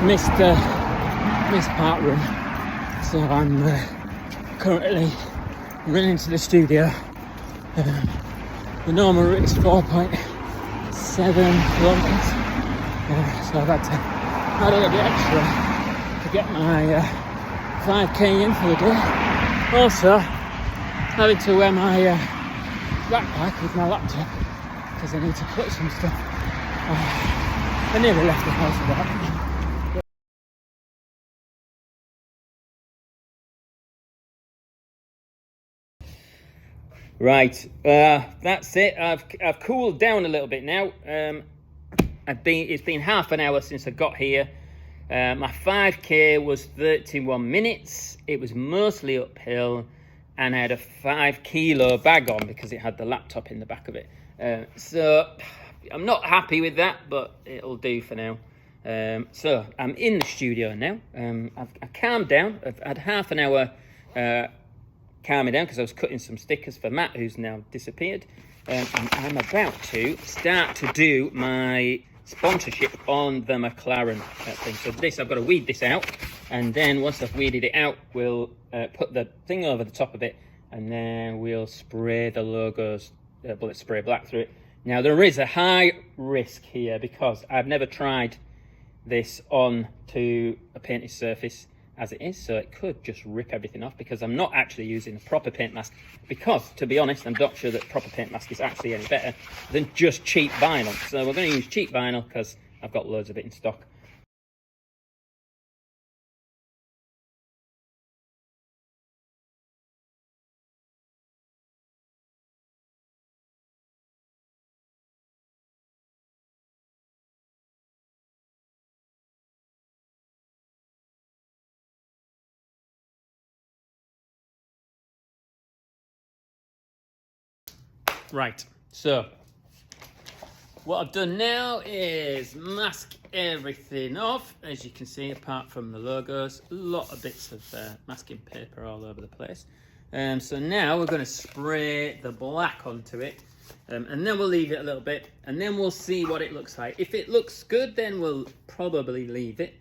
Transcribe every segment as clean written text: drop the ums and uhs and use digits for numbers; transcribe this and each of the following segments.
missed part run, so I'm currently running to the studio. The normal route is 4.7 kilometers, so I've had to add a little bit extra to get my 5k in for the day. Also, having to wear my backpack with my laptop because I need to put some stuff. I nearly left the house for that. Right, that's it. I've cooled down a little bit now. It's been half an hour since I got here. My 5k was 31 minutes. It was mostly uphill, and I had a 5 kilo bag on because it had the laptop in the back of it. So I'm not happy with that, but it'll do for now. So I'm in the studio now. I've calmed down. I've had half an hour calming down because I was cutting some stickers for Matt, who's now disappeared. And I'm about to start to do my sponsorship on the McLaren thing. So this, I've got to weed this out, and then once I've weeded it out, we'll put the thing over the top of it, and then we'll spray the logos, bullet spray black through it. Now there is a high risk here because I've never tried this on to a painted surface as it is, so it could just rip everything off because I'm not actually using a proper paint mask, because to be honest, I'm not sure that proper paint mask is actually any better than just cheap vinyl. So we're going to use cheap vinyl because I've got loads of it in stock. Right, so what I've done now is mask everything off, as you can see, apart from the logos. A lot of bits of masking paper all over the place. So now we're going to spray the black onto it, and then we'll leave it a little bit, and then we'll see what it looks like. If it looks good, then we'll probably leave it.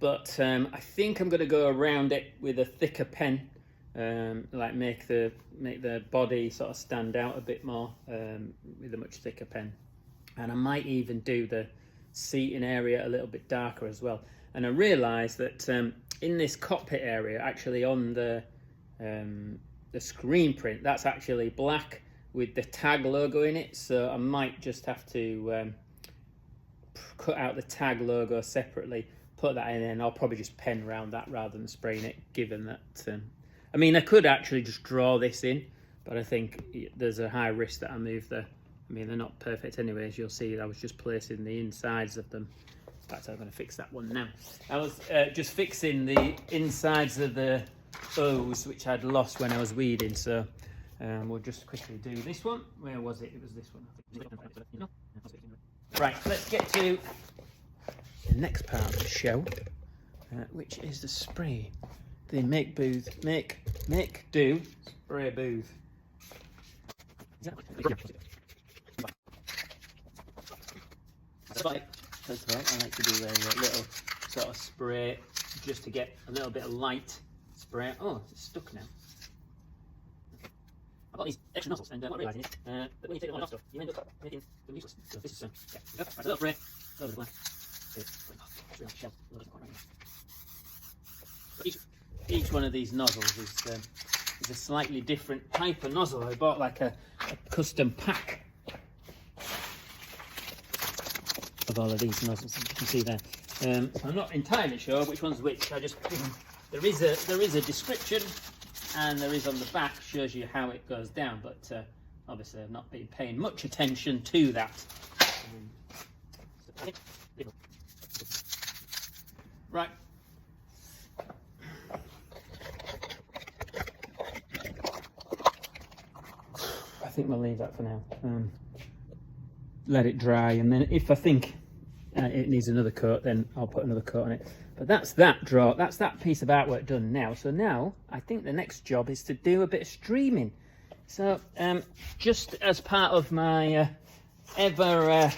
But I think I'm going to go around it with a thicker pen. Like make the body sort of stand out a bit more with a much thicker pen, and I might even do the seating area a little bit darker as well. And I realised that in this cockpit area, actually on the screen print, that's actually black with the tag logo in it, so I might just have to cut out the tag logo separately, put that in, and I'll probably just pen around that rather than spraying it, given that I mean, I could actually just draw this in, but I think there's a high risk that I move I mean, they're not perfect anyway, as you'll see. I was just placing the insides of them. In fact, I'm going to fix that one now. I was just fixing the insides of the O's, which I'd lost when I was weeding, so we'll just quickly do this one. Where was it? It was this one. Right, let's get to the next part of the show, which is the spray. The make do spray booth. First of all, I like to do a little sort of spray just to get a little bit of light spray. Oh, it's stuck now. I've got these extra nozzles, and what I'm realising is that when you take them on off stuff, you end up making them useless. So this is yeah. Right, a little spray over the black. Each one of these nozzles is a slightly different type of nozzle. I bought like a custom pack of all of these nozzles, as you can see there. So I'm not entirely sure which one's which. I just there is a description, and there is on the back, shows you how it goes down, but obviously I've not been paying much attention to that. Right. I think we'll leave that for now. Let it dry, and then if I think it needs another coat, then I'll put another coat on it. But that's that piece of artwork done now. So now I think the next job is to do a bit of streaming. So just as part of my ever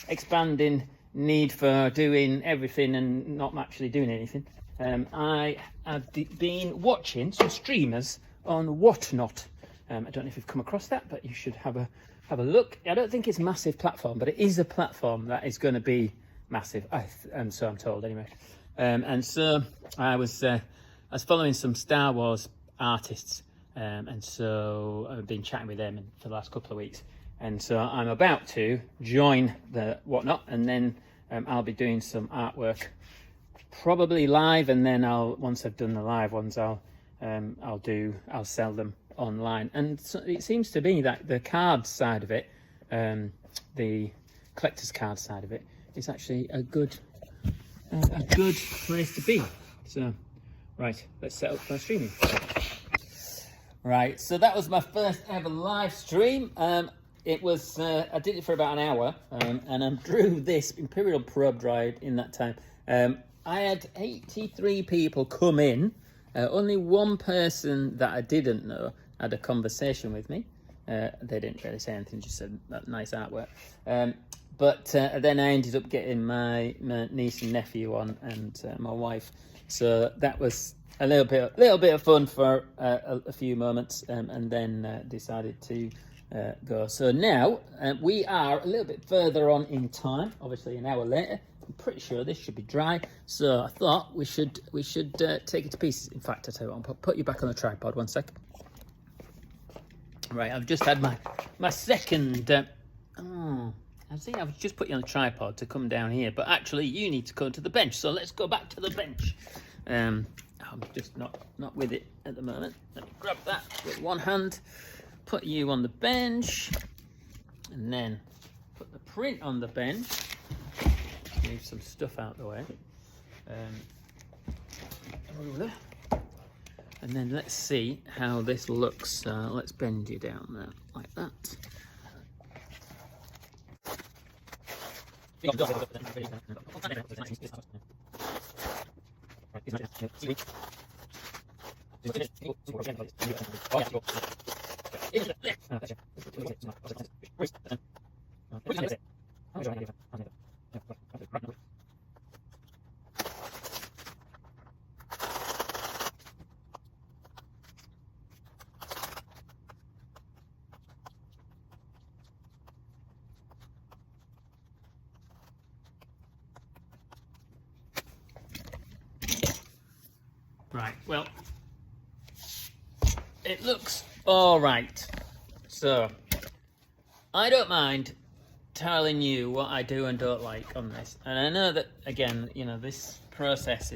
expanding need for doing everything and not actually doing anything, I have been watching some streamers on Whatnot. I don't know if you've come across that, but you should have a look. I don't think it's a massive platform, but it is a platform that is going to be massive, and so I'm told anyway. And so I was following some Star Wars artists, and so I've been chatting with them for the last couple of weeks. And so I'm about to join the Whatnot, and then I'll be doing some artwork, probably live, and then once I've done the live ones, I'll sell them online. And so it seems to be that the card side of it, the collector's card side of it, is actually a good place to be. So, right, let's set up for streaming. Right, so that was my first ever live stream. It was I did it for about an hour, and I drew this Imperial Probe Droid in that time. I had 83 people come in. Only one person that I didn't know had a conversation with me. They didn't really say anything, just said that nice artwork. But then I ended up getting my niece and nephew on, and my wife. So that was a little bit of fun for a few moments, and then decided to go. So now we are a little bit further on in time, obviously an hour later. I'm pretty sure this should be dry, so I thought we should take it to pieces. In fact, I tell you what, I'll put you back on the tripod 1 sec. Right, I've just had my second. I think I've just put you on the tripod to come down here, but actually you need to go to the bench. So let's go back to the bench. I'm just not with it at the moment. Let me grab that with one hand. Put you on the bench, and then put the print on the bench. Move some stuff out the way. Ruler. And then let's see how this looks. Let's bend you down there like that. Right, well, it looks all right. So, I don't mind telling you what I do and don't like on this. And I know that, again, you know, this process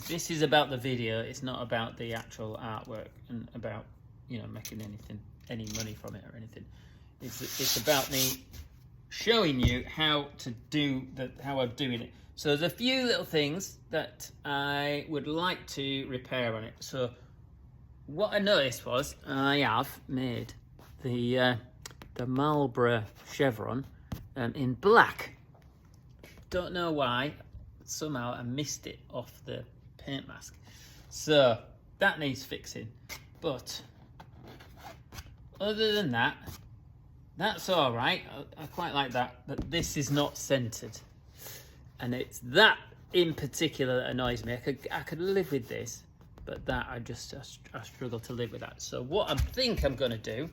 this is about the video. It's not about the actual artwork and about, you know, making any money from it or anything. It's about me showing you how I'm doing it. So there's a few little things that I would like to repair on it. So what I noticed was I have made the Marlboro chevron in black. Don't know why. Somehow I missed it off the paint mask. So that needs fixing. But other than that, that's all right. I quite like that. But this is not centered. And it's that in particular that annoys me. I could live with this, but that I struggle to live with that. So what I think I'm going to do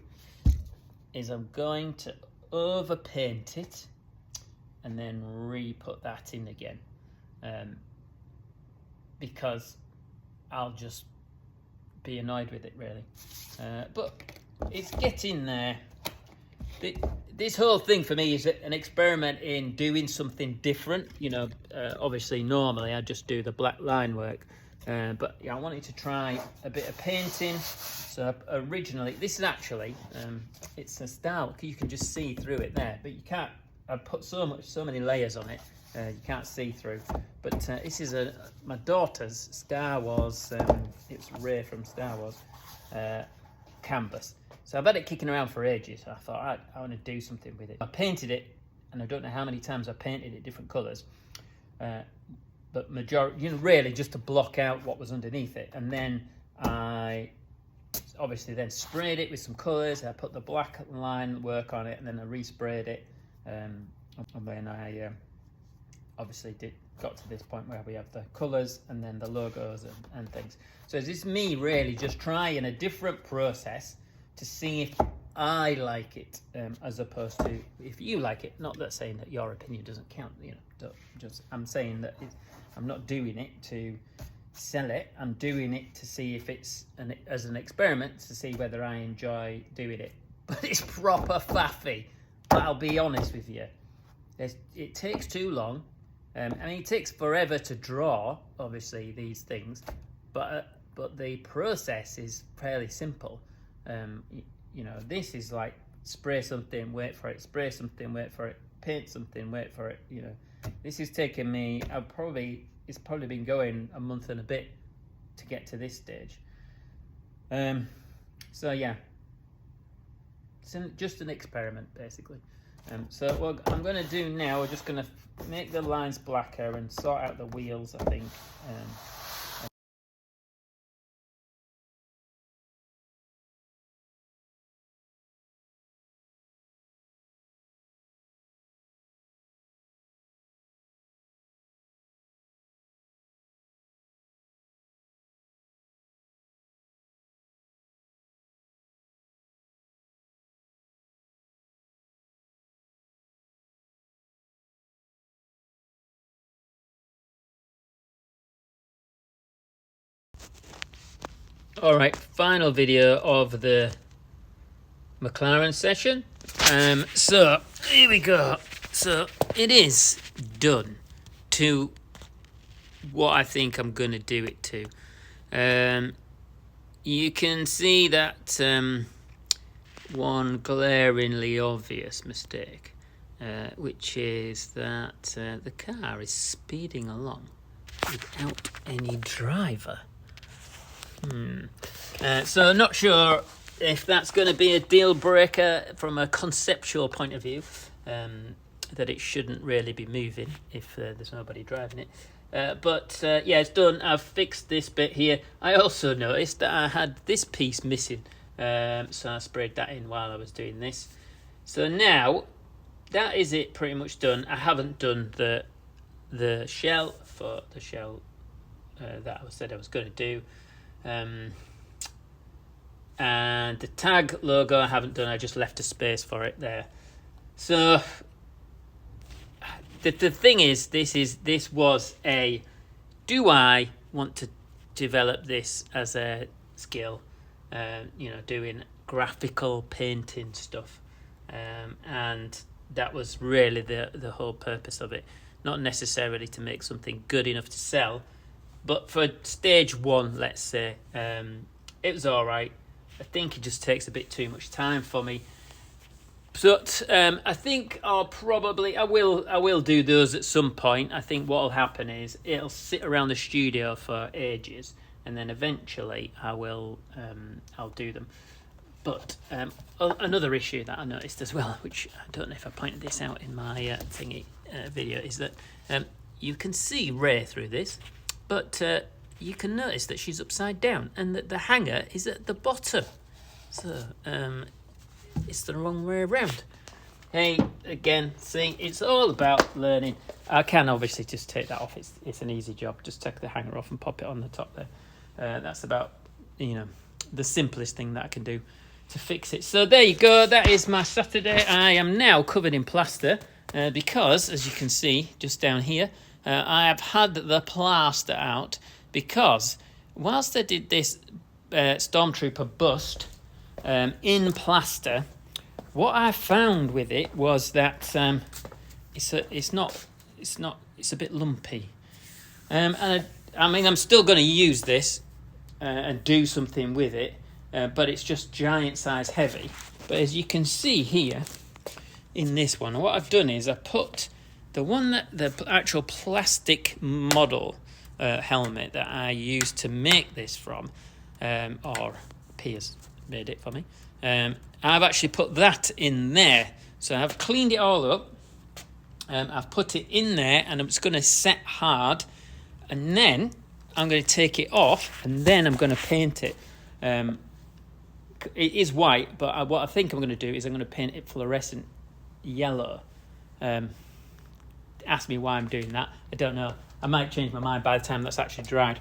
is I'm going to overpaint it and then re-put that in again, because I'll just be annoyed with it really. But it's getting there. This whole thing for me is an experiment in doing something different. You know, obviously normally I just do the black line work, but yeah, I wanted to try a bit of painting. So originally, this is actually, it's a style, you can just see through it there, but you can't, I've put so many layers on it, you can't see through. But this is my daughter's Star Wars, it's Rey from Star Wars, canvas. So I've had it kicking around for ages. I thought, I want to do something with it. I painted it, and I don't know how many times I painted it different colours. But majority, really just to block out what was underneath it. And then I obviously then sprayed it with some colours. I put the black line work on it, and then I resprayed it. And then I obviously got to this point where we have the colours and then the logos and things. So this is me really just trying a different process to see if I like it, as opposed to if you like it. Not that saying that your opinion doesn't count, you know. I'm saying that I'm not doing it to sell it. I'm doing it to see if it's as an experiment to see whether I enjoy doing it. But it's proper faffy. But I'll be honest with you, it takes too long. I mean, it takes forever to draw, obviously, these things, but the process is fairly simple. You know, this is like spray something, wait for it, spray something, wait for it, paint something, wait for it. You know, this has taken me. It's probably been going a month and a bit to get to this stage. So yeah, it's just an experiment basically. So what I'm going to do now, we're just going to make the lines blacker and sort out the wheels, I think. All right, final video of the McLaren session. So here we go. So it is done to what I think I'm going to do it to. You can see that one glaringly obvious mistake, which is that the car is speeding along without any driver. So not sure if that's going to be a deal breaker from a conceptual point of view, that it shouldn't really be moving if there's nobody driving it. But yeah, it's done. I've fixed this bit here. I also noticed that I had this piece missing, so I sprayed that in while I was doing this. So now that is it, pretty much done. I haven't done the shell for the shell that I said I was going to do. And the tag logo I haven't done. I just left a space for it there. So the thing is, this was a, do I want to develop this as a skill, you know, doing graphical painting stuff, and that was really the whole purpose of it. Not necessarily to make something good enough to sell, but for stage one, let's say, it was all right. I think it just takes a bit too much time for me. But I think I will do those at some point. I think what will happen is it'll sit around the studio for ages, and then eventually I'll do them. But another issue that I noticed as well, which I don't know if I pointed this out in my video, is that you can see Ray through this, but you can notice that she's upside down and that the hanger is at the bottom. So it's the wrong way around. Hey, again, see, it's all about learning. I can obviously just take that off. It's an easy job. Just take the hanger off and pop it on the top there. That's about, you know, the simplest thing that I can do to fix it. So there you go. That is my Saturday. I am now covered in plaster because, as you can see, just down here, I have had the plaster out because whilst I did this Stormtrooper bust in plaster, what I found with it was that it's a bit lumpy, and I mean I'm still going to use this and do something with it, but it's just giant size heavy. But as you can see here in this one, what I've done is I put the actual plastic model helmet that I used to make this from, or Piers made it for me. I've actually put that in there. So I've cleaned it all up. I've put it in there and it's going to set hard. And then I'm going to take it off and then I'm going to paint it. It is white, but what I think I'm going to do is I'm going to paint it fluorescent yellow. And ask me why I'm doing that. I don't know. I might change my mind by the time that's actually dried.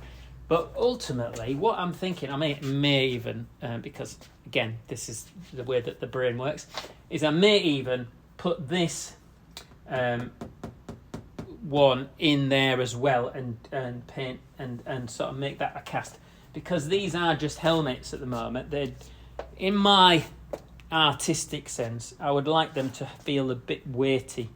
But ultimately, what I'm thinking, I may even, because again, this is the way that the brain works, is I may even put this one in there as well and paint and sort of make that a cast, because these are just helmets at the moment. They're, in my artistic sense, I would like them to feel a bit weightier.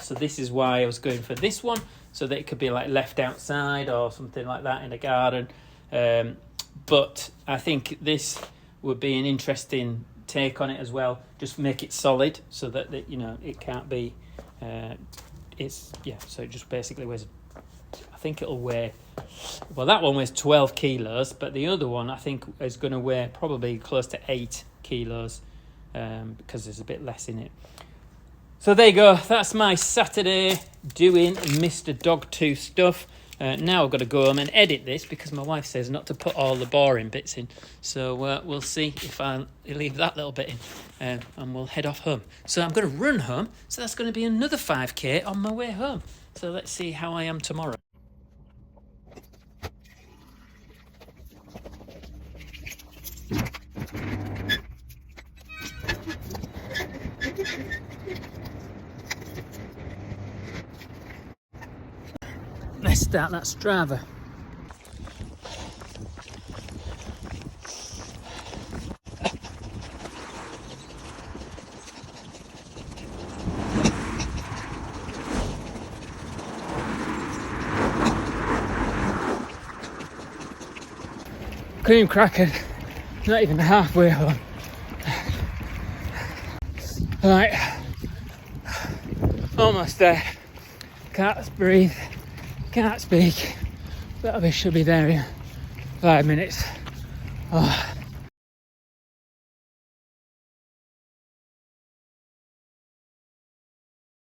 So this is why I was going for this one, so that it could be like left outside or something like that in a garden. But I think this would be an interesting take on it as well. Just make it solid so that it can't be. So it just basically weighs. I think it'll weigh. Well, that one weighs 12 kilos, but the other one I think is going to weigh probably close to 8 kilos because there's a bit less in it. So there you go. That's my Saturday doing Mr. Dogtooth stuff. Now I've got to go home and edit this because my wife says not to put all the boring bits in. So we'll see if I leave that little bit in and we'll head off home. So I'm going to run home. So that's going to be another 5k on my way home. So let's see how I am tomorrow. Let's start that Strava. Cream cracker, not even halfway home. Right, almost there. Can't breathe, can't speak, but I should be there in 5 minutes. Oh.